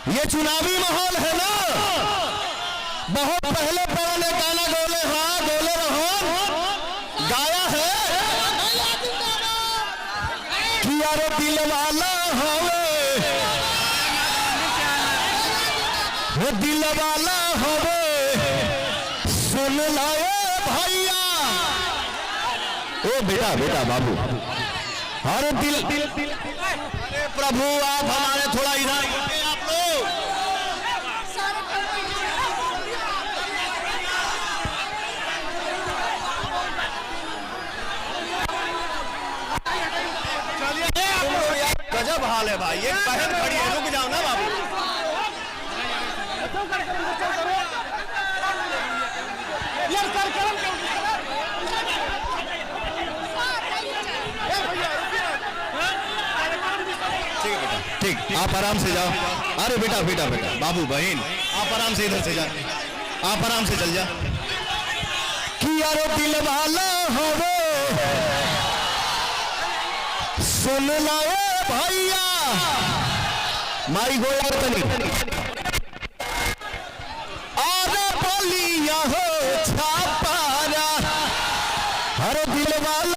ये चुनावी माहौल है ना। बहुत पहले पुराने गाना गोले हाँ गोले रहो गाया है कि यारो दिल वाला होवे, वो दिल वाला होवे सुन लाए भैया। ओ बेटा बेटा बाबू, अरे दिल अरे प्रभु आप हमारे थोड़ा इधर आप लोग। गजब हाल है भाई, एक बहन खड़ी है, रुक जाओ ना बाबू। ठीक, आप आराम से जाओ। अरे बेटा बेटा बेटा बाबू बहन आप आराम से इधर से जा, आप आराम से चल जा। कि यारो दिल वाला होवे सुन लाए भैया। माई गोया तनी अरे बोलिया हो छापारा, अरे दिल वाला